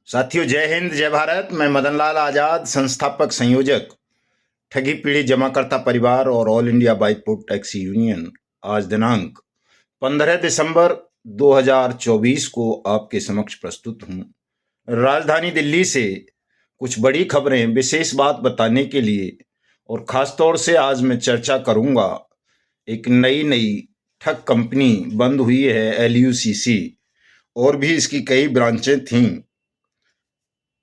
साथियों, जय हिंद, जय भारत। मैं मदन लाल आजाद, संस्थापक संयोजक ठगी पीड़ित जमाकर्ता परिवार और ऑल इंडिया बाइपोर्ट टैक्सी यूनियन। आज दिनांक 15 दिसंबर 2024 को आपके समक्ष प्रस्तुत हूं। राजधानी दिल्ली से कुछ बड़ी खबरें विशेष बात बताने के लिए, और खासतौर से आज मैं चर्चा करूंगा। एक नई ठग कंपनी बंद हुई है, LUCC, और भी इसकी कई ब्रांचें थीं,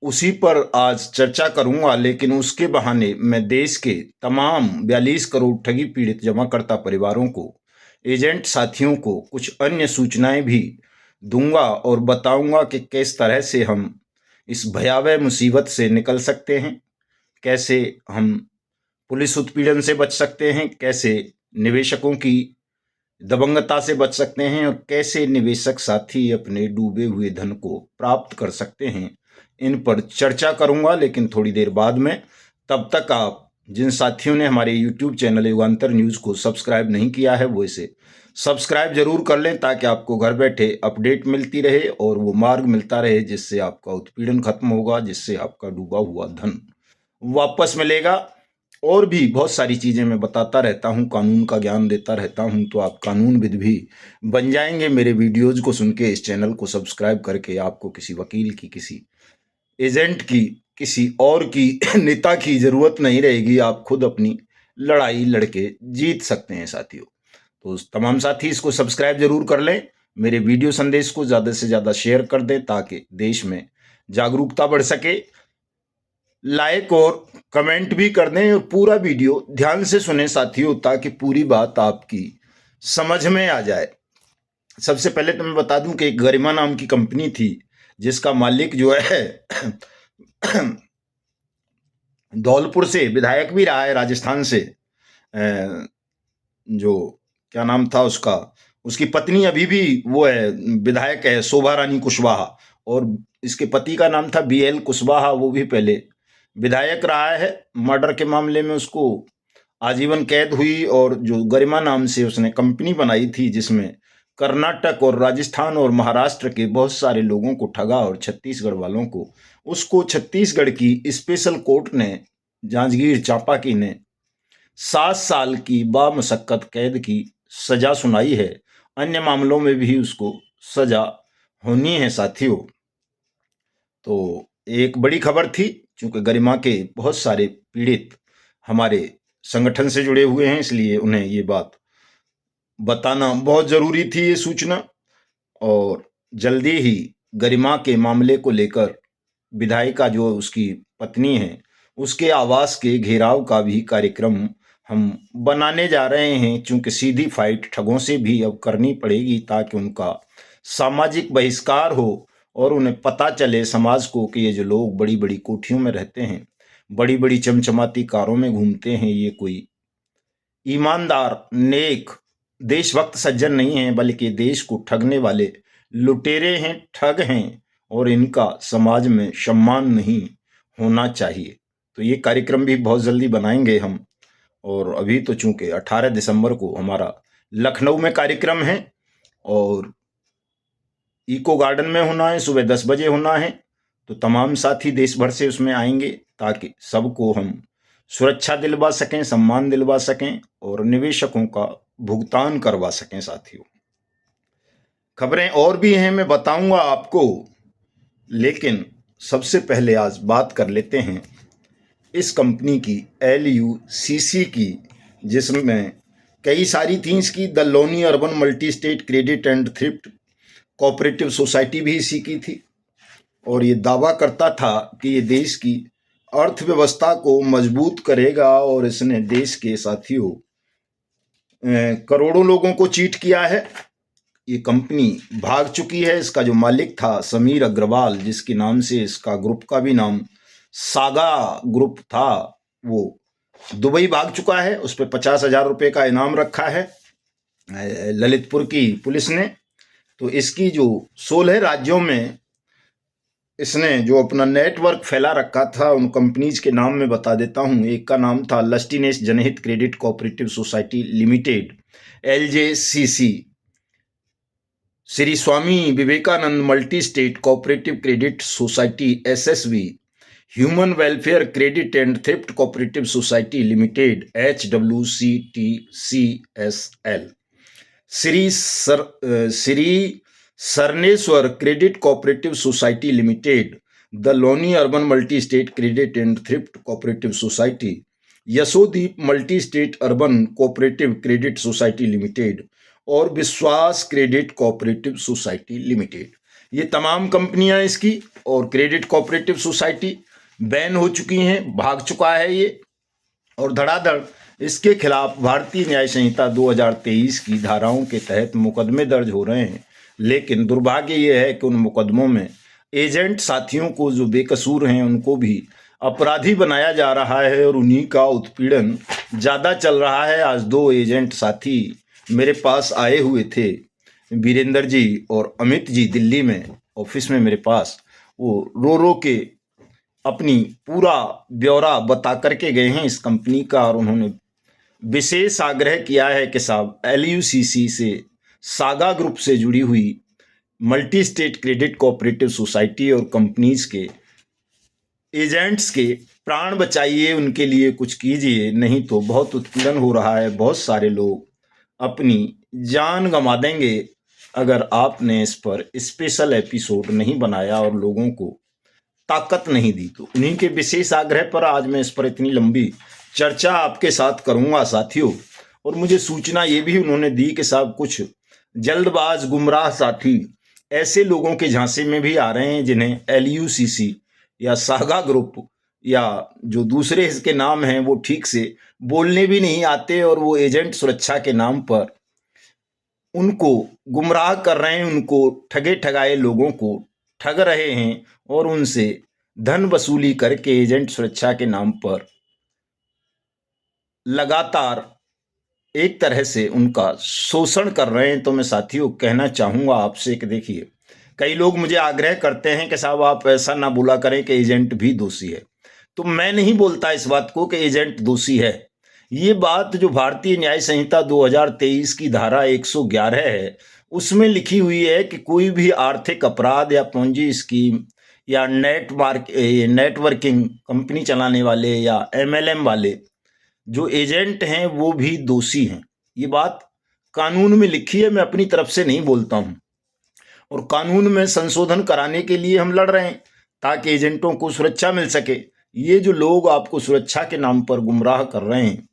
उसी पर आज चर्चा करूंगा। लेकिन उसके बहाने मैं देश के तमाम 42 करोड़ ठगी पीड़ित जमाकर्ता परिवारों को, एजेंट साथियों को कुछ अन्य सूचनाएं भी दूंगा और बताऊंगा कि किस तरह से हम इस भयावह मुसीबत से निकल सकते हैं, कैसे हम पुलिस उत्पीड़न से बच सकते हैं, कैसे निवेशकों की दबंगता से बच सकते हैं, और कैसे निवेशक साथी अपने डूबे हुए धन को प्राप्त कर सकते हैं। इन पर चर्चा करूंगा, लेकिन थोड़ी देर बाद में। तब तक आप जिन साथियों ने हमारे YouTube चैनल युगांतर न्यूज़ को सब्सक्राइब नहीं किया है, वो इसे सब्सक्राइब जरूर कर लें, ताकि आपको घर बैठे अपडेट मिलती रहे और वो मार्ग मिलता रहे जिससे आपका उत्पीड़न खत्म होगा, जिससे आपका डूबा हुआ धन वापस मिलेगा। और भी बहुत सारी चीज़ें मैं बताता रहता हूँ, कानून का ज्ञान देता रहता हूँ, तो आप कानूनविद भी बन जाएंगे मेरे वीडियोज़ को सुन के। इस चैनल को सब्सक्राइब करके आपको किसी वकील की, किसी एजेंट की, किसी और की नेता की ज़रूरत नहीं रहेगी। आप खुद अपनी लड़ाई लड़के जीत सकते हैं साथियों। तो तमाम साथी इसको सब्सक्राइब जरूर कर लें, मेरे वीडियो संदेश को ज़्यादा से ज़्यादा शेयर कर दें, ताकि देश में जागरूकता बढ़ सके। लाइक और कमेंट भी कर दें, और पूरा वीडियो ध्यान से सुने साथियों, ताकि पूरी बात आपकी समझ में आ जाए। सबसे पहले तो मैं बता दूं कि एक गरिमा नाम की कंपनी थी, जिसका मालिक जो है धौलपुर से विधायक भी रहा है, राजस्थान से। जो क्या नाम था उसका, उसकी पत्नी अभी भी वो है, विधायक है, शोभा रानी कुशवाहा। और इसके पति का नाम था BL कुशवाहा, वो भी पहले विधायक रहा है। मर्डर के मामले में उसको आजीवन कैद हुई, और जो गरिमा नाम से उसने कंपनी बनाई थी, जिसमें कर्नाटक और राजस्थान और महाराष्ट्र के बहुत सारे लोगों को ठगा, और छत्तीसगढ़ वालों को, उसको छत्तीसगढ़ की स्पेशल कोर्ट ने, जांजगीर चांपा की ने 7 साल की बामुशक्कत कैद की सजा सुनाई है। अन्य मामलों में भी उसको सजा होनी है साथियों। तो एक बड़ी खबर थी, क्योंकि गरिमा के बहुत सारे पीड़ित हमारे संगठन से जुड़े हुए हैं, इसलिए उन्हें ये बात बताना बहुत जरूरी थी, ये सूचना। और जल्दी ही गरिमा के मामले को लेकर विधायिका जो उसकी पत्नी है, उसके आवास के घेराव का भी कार्यक्रम हम बनाने जा रहे हैं, क्योंकि सीधी फाइट ठगों से भी अब करनी पड़ेगी, ताकि उनका सामाजिक बहिष्कार हो और उन्हें पता चले समाज को कि ये जो लोग बड़ी बड़ी कोठियों में रहते हैं, बड़ी बड़ी चमचमाती कारों में घूमते हैं, ये कोई ईमानदार, नेक, देशभक्त सज्जन नहीं हैं, बल्कि देश को ठगने वाले लुटेरे हैं, ठग हैं, और इनका समाज में सम्मान नहीं होना चाहिए। तो ये कार्यक्रम भी बहुत जल्दी बनाएंगे हम। और अभी तो चूंकि 18 दिसंबर को हमारा लखनऊ में कार्यक्रम है, और इको गार्डन में होना है, सुबह 10 बजे होना है। तो तमाम साथी देश भर से उसमें आएंगे, ताकि सबको हम सुरक्षा दिलवा सकें, सम्मान दिलवा सकें, और निवेशकों का भुगतान करवा सकें साथियों। खबरें और भी हैं, मैं बताऊंगा आपको, लेकिन सबसे पहले आज बात कर लेते हैं इस कंपनी की, LUCC की, जिसमें कई सारी थी इसकी। The Loni urban multi state credit and thrift cooperative society भी इसी की थी, और ये दावा करता था कि ये देश की अर्थव्यवस्था को मजबूत करेगा, और इसने देश के साथियों करोड़ों लोगों को चीट किया है। ये कंपनी भाग चुकी है। इसका जो मालिक था समीर अग्रवाल, जिसके नाम से इसका ग्रुप का भी नाम सागा ग्रुप था, वो दुबई भाग चुका है। उस पर 50,000 रुपये का इनाम रखा है ललितपुर की पुलिस ने। तो इसकी जो 16 राज्यों में इसने जो अपना नेटवर्क फैला रखा था, उन कंपनीज के नाम में बता देता हूं। एक का नाम था लस्टीनेस Janhit credit cooperative society limited, LJCC। Shri Swami Vivekananda multi state cooperative credit society SSV, human welfare credit and thrift cooperative society limited HWCTCSL, Shri Sarneshwar credit cooperative society limited, the Loni urban multi state credit and thrift cooperative society, Yashodeep multi state urban cooperative credit society limited और Vishwas credit cooperative society limited, ये तमाम कंपनियां इसकी और credit cooperative society ban हो चुकी हैं, भाग चुका है ये। और धड़ाधड़ इसके खिलाफ भारतीय न्याय संहिता 2023 की धाराओं के तहत मुकदमे दर्ज हो रहे हैं। लेकिन दुर्भाग्य ये है कि उन मुकदमों में एजेंट साथियों को जो बेकसूर हैं उनको भी अपराधी बनाया जा रहा है और उन्हीं का उत्पीड़न ज़्यादा चल रहा है। आज 2 एजेंट साथी मेरे पास आए हुए थे, वीरेंद्र जी और अमित जी, दिल्ली में ऑफिस में मेरे पास। वो रो के अपनी पूरा ब्यौरा बता करके गए हैं इस कंपनी का, और उन्होंने विशेष आग्रह किया है कि साहब LUCC से सागा ग्रुप से जुड़ी हुई multi state credit cooperative society और कंपनीज के एजेंट्स के प्राण बचाइए, उनके लिए कुछ कीजिए, नहीं तो बहुत उत्पीड़न हो रहा है। बहुत सारे लोग अपनी जान गंवा देंगे अगर आपने इस पर स्पेशल एपिसोड नहीं बनाया और लोगों को ताकत नहीं दी तो। उन्हीं के विशेष आग्रह पर आज मैं इस पर इतनी लंबी चर्चा आपके साथ करूंगा साथियों। और मुझे सूचना ये भी उन्होंने दी कि साहब कुछ जल्दबाज गुमराह साथी ऐसे लोगों के झांसे में भी आ रहे हैं जिन्हें LUCC या सागा ग्रुप या जो दूसरे इसके नाम हैं वो ठीक से बोलने भी नहीं आते, और वो एजेंट सुरक्षा के नाम पर उनको गुमराह कर रहे हैं, उनको ठगे ठगाए लोगों को ठग रहे हैं और उनसे धन वसूली करके एजेंट सुरक्षा के नाम पर लगातार एक तरह से उनका शोषण कर रहे हैं। तो मैं साथियों कहना चाहूँगा आपसे कि देखिए, कई लोग मुझे आग्रह करते हैं कि साहब आप ऐसा ना बोला करें कि एजेंट भी दोषी है। तो मैं नहीं बोलता इस बात को कि एजेंट दोषी है। ये बात जो भारतीय न्याय संहिता 2023 की धारा 111 है उसमें लिखी हुई है कि कोई भी आर्थिक अपराध या पूंजी स्कीम या नेटवर्किंग कंपनी चलाने वाले या MLM वाले जो एजेंट हैं वो भी दोषी हैं। ये बात कानून में लिखी है, मैं अपनी तरफ से नहीं बोलता हूं। और कानून में संशोधन कराने के लिए हम लड़ रहे हैं ताकि एजेंटों को सुरक्षा मिल सके। ये जो लोग आपको सुरक्षा के नाम पर गुमराह कर रहे हैं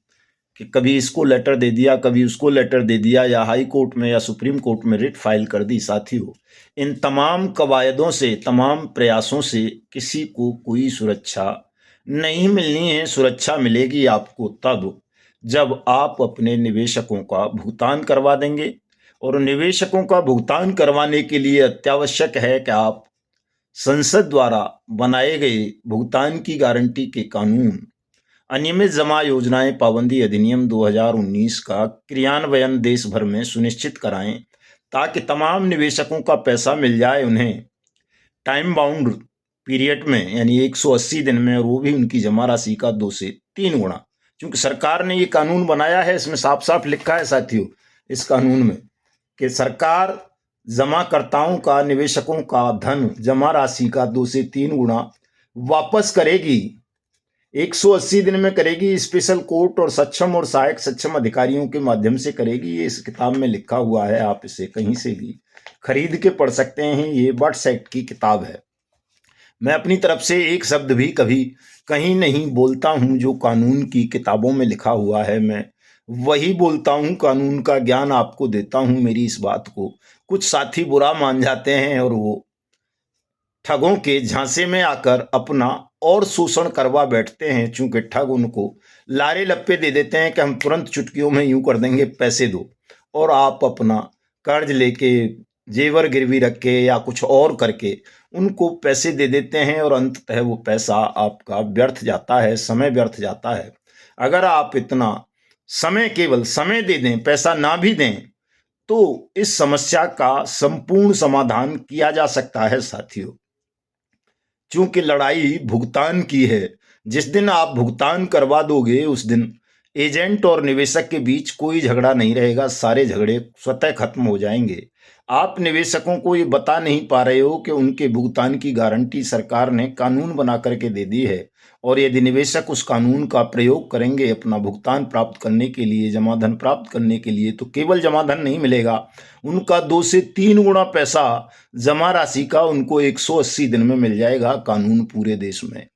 कि कभी इसको लेटर दे दिया, कभी उसको लेटर दे दिया, या हाई कोर्ट में या सुप्रीम कोर्ट में रिट फाइल कर दी, साथियों इन तमाम कवायदों से, तमाम प्रयासों से किसी को कोई सुरक्षा नहीं मिलनी है। सुरक्षा मिलेगी आपको तब जब आप अपने निवेशकों का भुगतान करवा देंगे, और निवेशकों का भुगतान करवाने के लिए अत्यावश्यक है कि आप संसद द्वारा बनाए गए भुगतान की गारंटी के कानून, अनियमित जमा योजनाएं पाबंदी अधिनियम 2019 का क्रियान्वयन देश भर में सुनिश्चित कराएं ताकि तमाम निवेशकों का पैसा मिल जाए उन्हें टाइम बाउंड पीरियड में, यानी 180 दिन में, और वो भी उनकी जमा राशि का 2 से 3 गुना। क्योंकि सरकार ने ये कानून बनाया है, इसमें साफ साफ लिखा है साथियों इस कानून में कि सरकार जमाकर्ताओं का, निवेशकों का धन जमा राशि का 2 से 3 गुना वापस करेगी, 180 दिन में करेगी। स्पेशल कोर्ट और सक्षम और सहायक सक्षम अधिकारियों के माध्यम से करेगी। ये इस किताब में लिखा हुआ है, आप इसे कहीं से भी खरीद के पढ़ सकते हैं। ये बट्स एक्ट की किताब है। मैं अपनी तरफ से एक शब्द भी कभी कहीं नहीं बोलता हूं, जो कानून की किताबों में लिखा हुआ है मैं वही बोलता हूं, कानून का ज्ञान आपको देता हूं। मेरी इस बात को कुछ साथी बुरा मान जाते हैं और वो ठगों के झांसे में आकर अपना और शोषण करवा बैठते हैं। चूंकि ठग उनको लारे लप्पे दे देते हैं कि हम तुरंत चुटकियों में यूं कर देंगे, पैसे दो, और आप अपना कर्ज लेके, जेवर गिरवी रख के या कुछ और करके उनको पैसे दे देते हैं, और अंततः वो पैसा आपका व्यर्थ जाता है, समय व्यर्थ जाता है। अगर आप इतना समय, केवल समय दे दें, पैसा ना भी दें, तो इस समस्या का संपूर्ण समाधान किया जा सकता है साथियों। क्योंकि लड़ाई भुगतान की है। जिस दिन आप भुगतान करवा दोगे उस दिन एजेंट और निवेशक के बीच कोई झगड़ा नहीं रहेगा, सारे झगड़े स्वतः खत्म हो जाएंगे। आप निवेशकों को ये बता नहीं पा रहे हो कि उनके भुगतान की गारंटी सरकार ने कानून बना करके दे दी है, और यदि निवेशक उस कानून का प्रयोग करेंगे अपना भुगतान प्राप्त करने के लिए, जमाधन प्राप्त करने के लिए, तो केवल जमाधन नहीं मिलेगा, उनका 2 से 3 गुना पैसा जमा राशि का उनको 180 दिन में मिल जाएगा। कानून पूरे देश में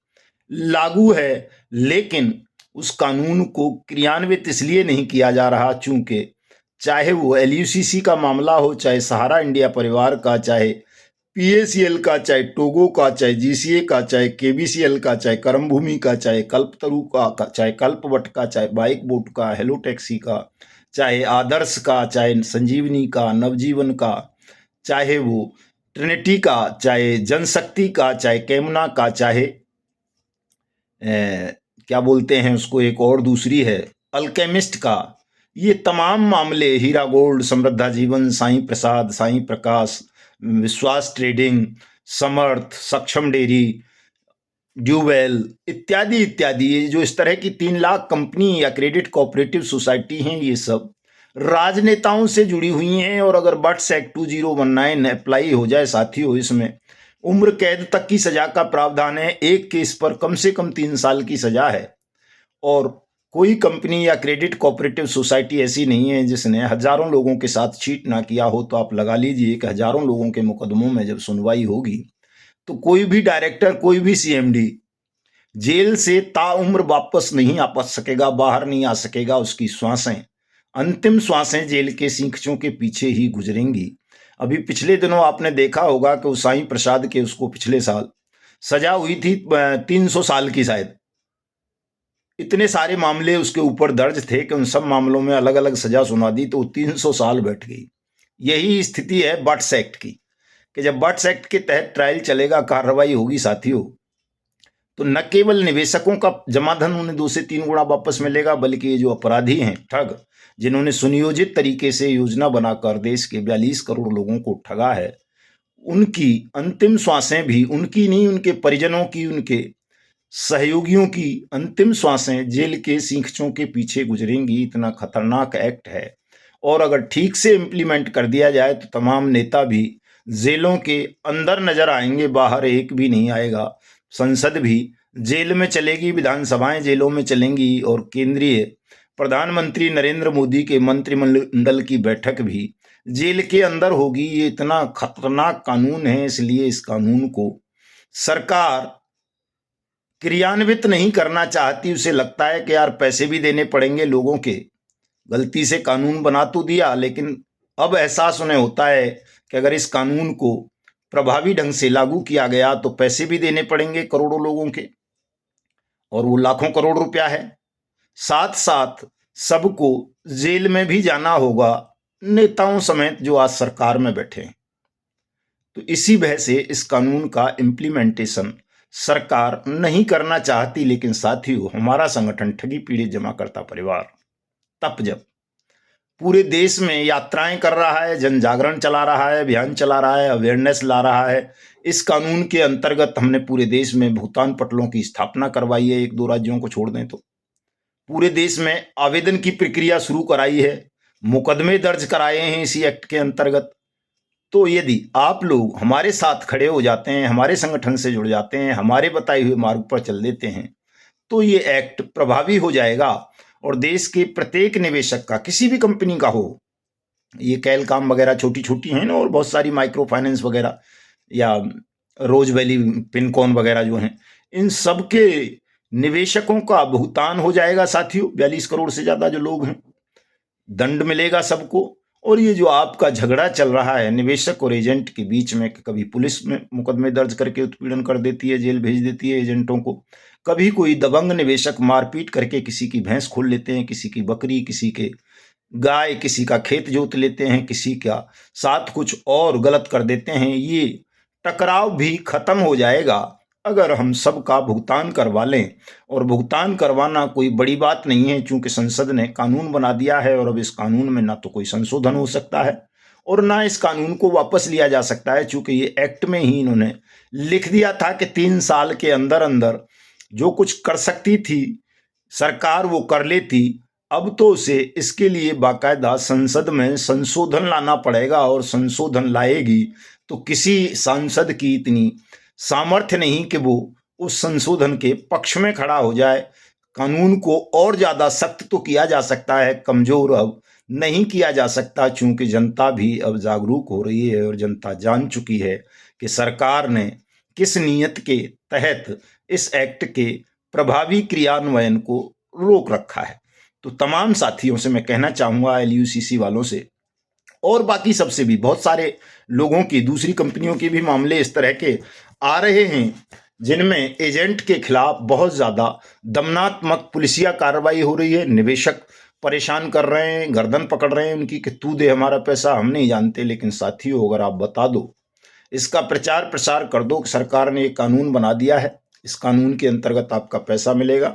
लागू है, लेकिन उस कानून को क्रियान्वित इसलिए नहीं किया जा रहा चूंकि चाहे वो एलयूसीसी का मामला हो, चाहे सहारा इंडिया परिवार का, चाहे पीएसीएल का, चाहे टोगो का, चाहे जीसीए का, चाहे केबीसीएल का, चाहे कर्मभूमि का, चाहे कल्पतरु का, चाहे कल्पवट का, चाहे बाइक बोट का, हेलो टैक्सी का, चाहे आदर्श का, चाहे संजीवनी का, नवजीवन का, चाहे वो ट्रिनिटी का, चाहे जनशक्ति का, चाहे केमना का, चाहे क्या बोलते हैं उसको, एक और दूसरी है अल्केमिस्ट का, ये तमाम मामले, हीरा गोल्ड, समृद्धा जीवन, साईं प्रसाद, साईं प्रकाश, विश्वास ट्रेडिंग, समर्थ, सक्षम डेयरी, ड्यूवेल इत्यादि इत्यादि, ये जो इस तरह की 3 लाख कंपनी या क्रेडिट कोऑपरेटिव सोसाइटी हैं, ये सब राजनेताओं से जुड़ी हुई हैं। और अगर बट्स एक्ट 2019 अप्लाई हो जाए साथियों, इसमें उम्र कैद तक की सजा का प्रावधान है। एक केस पर कम से कम 3 साल की सजा है। और कोई कंपनी या क्रेडिट कोऑपरेटिव सोसाइटी ऐसी नहीं है जिसने हजारों लोगों के साथ चीट ना किया हो। तो आप लगा लीजिए कि हजारों लोगों के मुकदमों में जब सुनवाई होगी तो कोई भी डायरेक्टर, कोई भी सीएमडी जेल से ताउम्र वापस नहीं आ सकेगा, बाहर नहीं आ सकेगा। उसकी श्वासें, अंतिम श्वासें जेल के सींखचों के पीछे ही गुजरेंगी। अभी पिछले दिनों आपने देखा होगा कि साईं प्रसाद के, उसको पिछले साल सजा हुई थी 300 साल की शायद। इतने सारे मामले उसके ऊपर दर्ज थे कि उन सब मामलों में अलग अलग सजा सुना दी तो 300 साल बैठ गई। यही स्थिति है बट्स एक्ट की, कि जब बट्स एक्ट के तहत ट्रायल चलेगा, कार्रवाई होगी साथियों, तो न केवल निवेशकों का जमाधन उन्हें 2 से 3 गुना वापस मिलेगा, बल्कि ये जो अपराधी हैं, ठग, जिन्होंने सुनियोजित तरीके से योजना बनाकर देश के 42 करोड़ लोगों को ठगा है, उनकी अंतिम श्वासें भी, उनकी नहीं, उनके परिजनों की, उनके सहयोगियों की अंतिम श्वासें जेल के सींखचों के पीछे गुजरेंगी। इतना खतरनाक एक्ट है। और अगर ठीक से इम्प्लीमेंट कर दिया जाए तो तमाम नेता भी जेलों के अंदर नजर आएंगे, बाहर एक भी नहीं आएगा। संसद भी जेल में चलेगी, विधानसभाएं जेलों में चलेंगी, और केंद्रीय प्रधानमंत्री नरेंद्र मोदी के मंत्रिमंडल की बैठक भी जेल के अंदर होगी। ये इतना खतरनाक कानून है, इसलिए इस कानून को सरकार क्रियान्वित नहीं करना चाहती। उसे लगता है कि यार पैसे भी देने पड़ेंगे लोगों के, गलती से कानून बना तो दिया, लेकिन अब एहसास उन्हें होता है कि अगर इस कानून को प्रभावी ढंग से लागू किया गया तो पैसे भी देने पड़ेंगे करोड़ों लोगों के, और वो लाखों करोड़ रुपया है। साथ साथ सबको जेल में भी जाना होगा, नेताओं समेत जो आज सरकार में बैठे हैं। तो इसी वजह से इस कानून का इम्प्लीमेंटेशन सरकार नहीं करना चाहती। लेकिन साथियों, हमारा संगठन ठगी पीड़ित जमाकर्ता परिवार तप जब पूरे देश में यात्राएं कर रहा है, जन जागरण चला रहा है, अभियान चला रहा है, अवेयरनेस ला रहा है। इस कानून के अंतर्गत हमने पूरे देश में भुगतान पटलों की स्थापना करवाई है। 1-2 राज्यों को छोड़ दें तो पूरे देश में आवेदन की प्रक्रिया शुरू कराई है, मुकदमे दर्ज कराए हैं इसी एक्ट के अंतर्गत। तो यदि आप लोग हमारे साथ खड़े हो जाते हैं, हमारे संगठन से जुड़ जाते हैं, हमारे बताए हुए मार्ग पर चल देते हैं, तो ये एक्ट प्रभावी हो जाएगा। और देश के प्रत्येक निवेशक का, किसी भी कंपनी का हो, ये कैलकॉम वगैरह छोटी छोटी हैं ना, और बहुत सारी माइक्रो फाइनेंस वगैरह, या रोज वैली, पिनकॉन वगैरह जो हैं, इन सब के निवेशकों का भुगतान हो जाएगा साथियों। 42 करोड़ से ज्यादा जो लोग हैं, दंड मिलेगा सबको। और ये जो आपका झगड़ा चल रहा है निवेशक और एजेंट के बीच में, कभी पुलिस में मुकदमे दर्ज करके उत्पीड़न कर देती है, जेल भेज देती है एजेंटों को, कभी कोई दबंग निवेशक मारपीट करके किसी की भैंस खोल लेते हैं, किसी की बकरी, किसी के गाय, किसी का खेत जोत लेते हैं, किसी का साथ कुछ और गलत कर देते हैं। ये टकराव भी खत्म हो जाएगा अगर हम सबका भुगतान करवा लें। और भुगतान करवाना कोई बड़ी बात नहीं है, चूंकि संसद ने कानून बना दिया है, और अब इस कानून में ना तो कोई संशोधन हो सकता है और ना इस कानून को वापस लिया जा सकता है, चूंकि ये एक्ट में ही इन्होंने लिख दिया था कि 3 साल के अंदर अंदर जो कुछ कर सकती थी सरकार वो कर लेती। अब तो उसे इसके लिए बाकायदा संसद में संशोधन लाना पड़ेगा, और संशोधन लाएगी तो किसी सांसद की इतनी सामर्थ्य नहीं कि वो उस संशोधन के पक्ष में खड़ा हो जाए। कानून को और ज्यादा सख्त तो किया जा सकता है, कमजोर अब नहीं किया जा सकता, चूंकि जनता भी अब जागरूक हो रही है और जनता जान चुकी है कि सरकार ने किस नीयत के तहत इस एक्ट के प्रभावी क्रियान्वयन को रोक रखा है। तो तमाम साथियों से मैं कहना चाहूंगा, एलयूसीसी वालों से और बाकी सबसे भी, बहुत सारे लोगों की, दूसरी कंपनियों के भी मामले इस तरह के आ रहे हैं जिनमें एजेंट के खिलाफ बहुत ज्यादा दमनात्मक पुलिसिया कार्रवाई हो रही है। निवेशक परेशान कर रहे हैं, गर्दन पकड़ रहे हैं उनकी कि तू दे हमारा पैसा, हम नहीं जानते। लेकिन साथियों, अगर आप बता दो, इसका प्रचार प्रसार कर दो कि सरकार ने एक कानून बना दिया है, इस कानून के अंतर्गत आपका पैसा मिलेगा,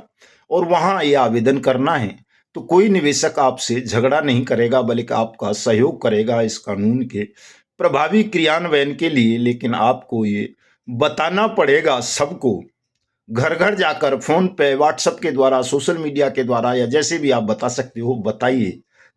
और वहां ये आवेदन करना है, तो कोई निवेशक आपसे झगड़ा नहीं करेगा, बल्कि आपका सहयोग करेगा इस कानून के प्रभावी क्रियान्वयन के लिए। लेकिन आपको ये बताना पड़ेगा सबको, घर घर जाकर, फोन पे, व्हाट्सएप के द्वारा, सोशल मीडिया के द्वारा, या जैसे भी आप बता सकते हो बताइए,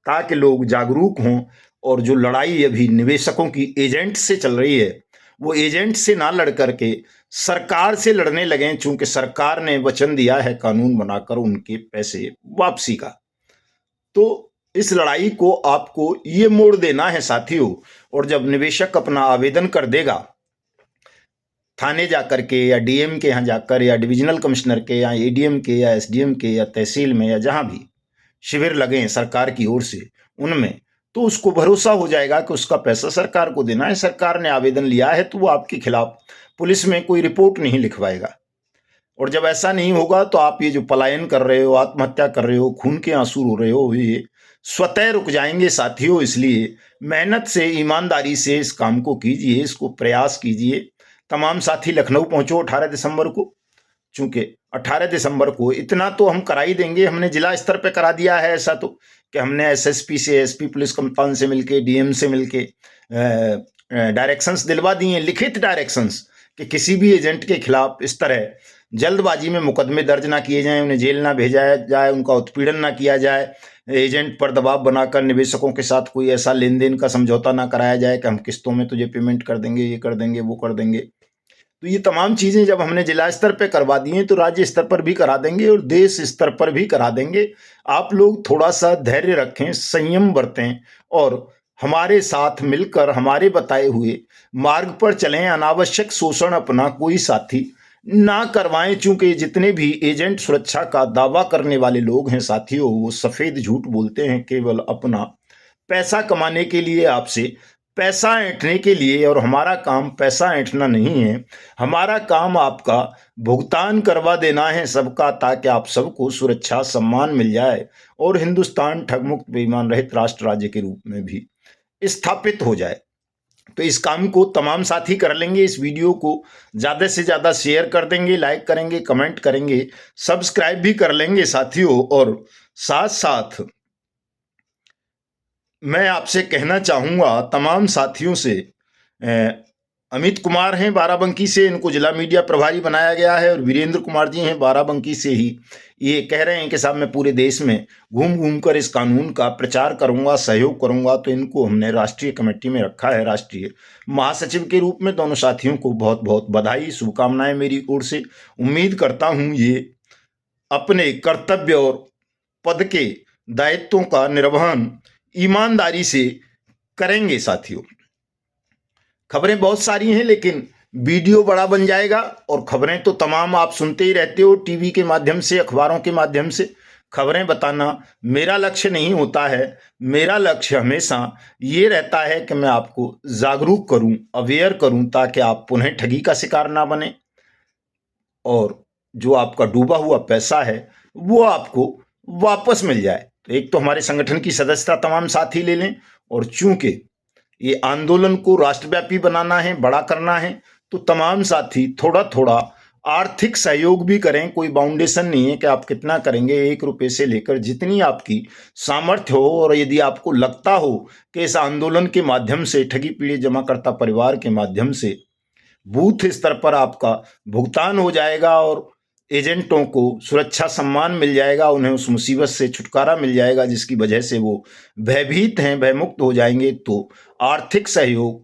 ताकि लोग जागरूक हों। और जो लड़ाई अभी निवेशकों की एजेंट से चल रही है, वो एजेंट से ना लड़ करके सरकार से लड़ने लगे, चूंकि सरकार ने वचन दिया है कानून बनाकर उनके पैसे वापसी का। तो इस लड़ाई को आपको ये मोड़ देना है साथियों। और जब निवेशक अपना आवेदन कर देगा थाने जाकर के, या डीएम के यहाँ जाकर, या डिविजनल कमिश्नर के, या एडीएम के, या एसडीएम के, या तहसील में, या जहां भी शिविर लगे सरकार की ओर से उनमें, तो उसको भरोसा हो जाएगा कि उसका पैसा सरकार को देना है, सरकार ने आवेदन लिया है, तो वो आपके खिलाफ पुलिस में कोई रिपोर्ट नहीं लिखवाएगा। और जब ऐसा नहीं होगा तो आप ये जो पलायन कर रहे हो, आत्महत्या कर रहे हो, खून के आंसू रो रहे हो, ये स्वतः रुक जाएंगे साथियों। इसलिए मेहनत से, ईमानदारी से इस काम को कीजिए, इसको प्रयास कीजिए। तमाम साथी लखनऊ पहुंचो 18 दिसंबर को, चूंकि 18 दिसंबर को इतना तो हम करा ही देंगे। हमने जिला स्तर पे करा दिया है ऐसा, तो कि हमने एसएसपी से, एसपी पुलिस कप्तान से मिलके, डीएम से मिलके डायरेक्शंस दिलवा दिए, लिखित डायरेक्शंस, कि किसी भी एजेंट के खिलाफ इस तरह जल्दबाजी में मुकदमे दर्ज ना किए जाएं, उन्हें जेल ना भेजा जाए, उनका उत्पीड़न ना किया जाए, एजेंट पर दबाव बनाकर निवेशकों के साथ कोई ऐसा लेन देन का समझौता ना कराया जाए कि हम किस्तों में तुझे पेमेंट कर देंगे, ये कर देंगे, वो कर देंगे। तो ये तमाम चीजें जब हमने जिला स्तर पे करवा दी हैं, तो राज्य स्तर पर भी करा देंगे और देश स्तर पर भी करा देंगे। आप लोग थोड़ा सा धैर्य रखें, संयम बरतें, और हमारे साथ मिलकर हमारे बताए हुए मार्ग पर चलें। अनावश्यक शोषण अपना कोई साथी ना करवाएं, चूंकि जितने भी एजेंट सुरक्षा का दावा करने वाले लोग हैं साथियों, वो सफेद झूठ बोलते हैं, केवल अपना पैसा कमाने के लिए, आपसे पैसा ऐंठने के लिए। और हमारा काम पैसा ऐंठना नहीं है, हमारा काम आपका भुगतान करवा देना है सबका, ताकि आप सबको सुरक्षा, सम्मान मिल जाए और हिंदुस्तान ठगमुक्त, बेईमान रहित राष्ट्र राज्य के रूप में भी स्थापित हो जाए। तो इस काम को तमाम साथी कर लेंगे। इस वीडियो को ज्यादा से ज्यादा शेयर कर देंगे, लाइक करेंगे, कमेंट करेंगे, सब्सक्राइब भी कर लेंगे साथियों। और साथ साथ मैं आपसे कहना चाहूंगा तमाम साथियों से, अमित कुमार हैं बाराबंकी से, इनको जिला मीडिया प्रभारी बनाया गया है, और वीरेंद्र कुमार जी हैं बाराबंकी से ही, ये कह रहे हैं कि साहब मैं पूरे देश में घूम घूम कर इस कानून का प्रचार करूंगा, सहयोग करूंगा। तो इनको हमने राष्ट्रीय कमेटी में रखा है, राष्ट्रीय महासचिव के रूप में। दोनों साथियों को बहुत बहुत बधाई, शुभकामनाएं मेरी ओर से। उम्मीद करता हूं ये अपने कर्तव्य और पद के दायित्वों का निर्वहन ईमानदारी से करेंगे साथियों। खबरें बहुत सारी हैं, लेकिन वीडियो बड़ा बन जाएगा, और खबरें तो तमाम आप सुनते ही रहते हो, टीवी के माध्यम से, अखबारों के माध्यम से। खबरें बताना मेरा लक्ष्य नहीं होता है। मेरा लक्ष्य हमेशा ये रहता है कि मैं आपको जागरूक करूं, अवेयर करूं, ताकि आप पुनः ठगी का शिकार ना बने, और जो आपका डूबा हुआ पैसा है वो आपको वापस मिल जाए। तो एक तो हमारे संगठन की सदस्यता तमाम साथी ले लें, और चूंकि ये आंदोलन को राष्ट्रव्यापी बनाना है, बड़ा करना है, तो तमाम साथी थोड़ा थोड़ा आर्थिक सहयोग भी करें। कोई बाउंडेशन नहीं है कि आप कितना करेंगे, 1 रुपए से लेकर जितनी आपकी सामर्थ्य हो। और यदि आपको लगता हो कि इस आंदोलन के माध्यम से, ठगी पीड़ित जमाकर्ता परिवार के माध्यम से बूथ स्तर पर आपका भुगतान हो जाएगा, और एजेंटों को सुरक्षा सम्मान मिल जाएगा, उन्हें उस मुसीबत से छुटकारा मिल जाएगा जिसकी वजह से वो भयभीत हैं, भयमुक्त हो जाएंगे। तो आर्थिक सहयोग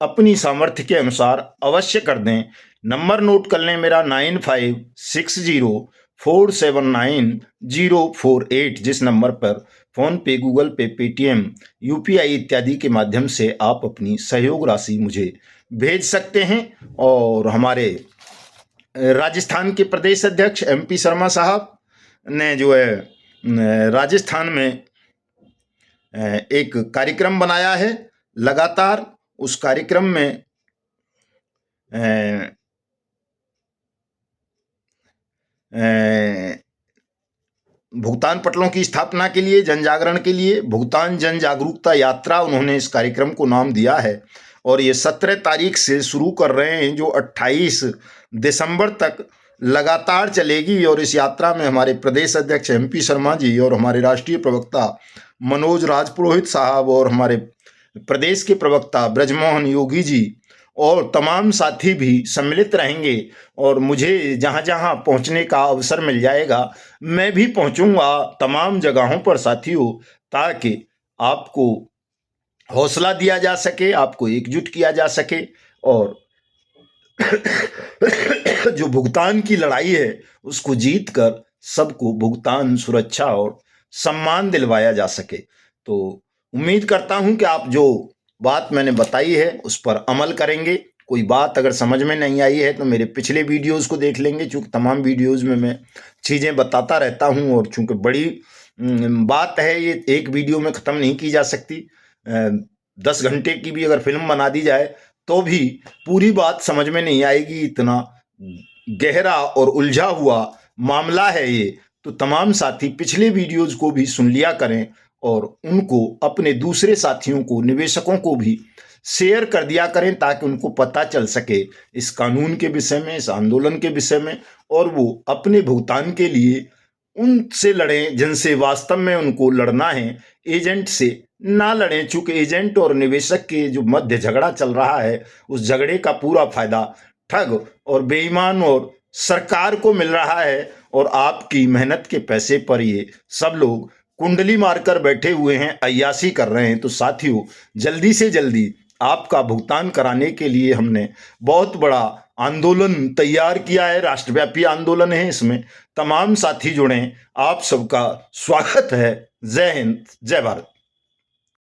अपनी सामर्थ्य के अनुसार अवश्य कर दें। नंबर नोट कर लें मेरा 9560479048, जिस नंबर पर फोन पे, गूगल पे, पेटीएम, यूपीआई इत्यादि के माध्यम से आप अपनी सहयोग राशि मुझे भेज सकते हैं। और हमारे राजस्थान के प्रदेश अध्यक्ष MP शर्मा साहब ने जो है राजस्थान में एक कार्यक्रम बनाया है लगातार। उस कार्यक्रम में भुगतान पटलों की स्थापना के लिए, जन जागरण के लिए भुगतान जन जागरूकता यात्रा उन्होंने इस कार्यक्रम को नाम दिया है। और ये 17 तारीख से शुरू कर रहे हैं, जो 28 दिसंबर तक लगातार चलेगी। और इस यात्रा में हमारे प्रदेश अध्यक्ष MP शर्मा जी और हमारे राष्ट्रीय प्रवक्ता मनोज राजपुरोहित साहब और हमारे प्रदेश के प्रवक्ता ब्रजमोहन योगी जी और तमाम साथी भी सम्मिलित रहेंगे। और मुझे जहाँ जहाँ पहुँचने का अवसर मिल जाएगा मैं भी पहुँचूंगा तमाम जगहों पर साथियों, ताकि आपको हौसला दिया जा सके, आपको एकजुट किया जा सके और जो भुगतान की लड़ाई है उसको जीत कर सबको भुगतान, सुरक्षा और सम्मान दिलवाया जा सके। तो उम्मीद करता हूं कि आप जो बात मैंने बताई है उस पर अमल करेंगे। कोई बात अगर समझ में नहीं आई है तो मेरे पिछले वीडियोस को देख लेंगे, चूँकि तमाम वीडियोस में मैं चीज़ें बताता रहता हूं। और चूँकि बड़ी बात है, ये एक वीडियो में ख़त्म नहीं की जा सकती। 10 घंटे की भी अगर फिल्म बना दी जाए तो भी पूरी बात समझ में नहीं आएगी, इतना गहरा और उलझा हुआ मामला है ये। तो तमाम साथी पिछले वीडियोज को भी सुन लिया करें और उनको अपने दूसरे साथियों को, निवेशकों को भी शेयर कर दिया करें, ताकि उनको पता चल सके इस कानून के विषय में, इस आंदोलन के विषय में, और वो अपने भुगतान के लिए उनसे लड़ें जिनसे वास्तव में उनको लड़ना है, एजेंट से ना लड़ें। चूंकि एजेंट और निवेशक के जो मध्य झगड़ा चल रहा है, उस झगड़े का पूरा फायदा ठग और बेईमान और सरकार को मिल रहा है। और आपकी मेहनत के पैसे पर ये सब लोग कुंडली मारकर बैठे हुए हैं, अय्याशी कर रहे हैं। तो साथियों, जल्दी से जल्दी आपका भुगतान कराने के लिए हमने बहुत बड़ा आंदोलन तैयार किया है, राष्ट्रव्यापी आंदोलन है। इसमें तमाम साथी जुड़ें। आप सबका स्वागत है। जय हिंद, जय भारत।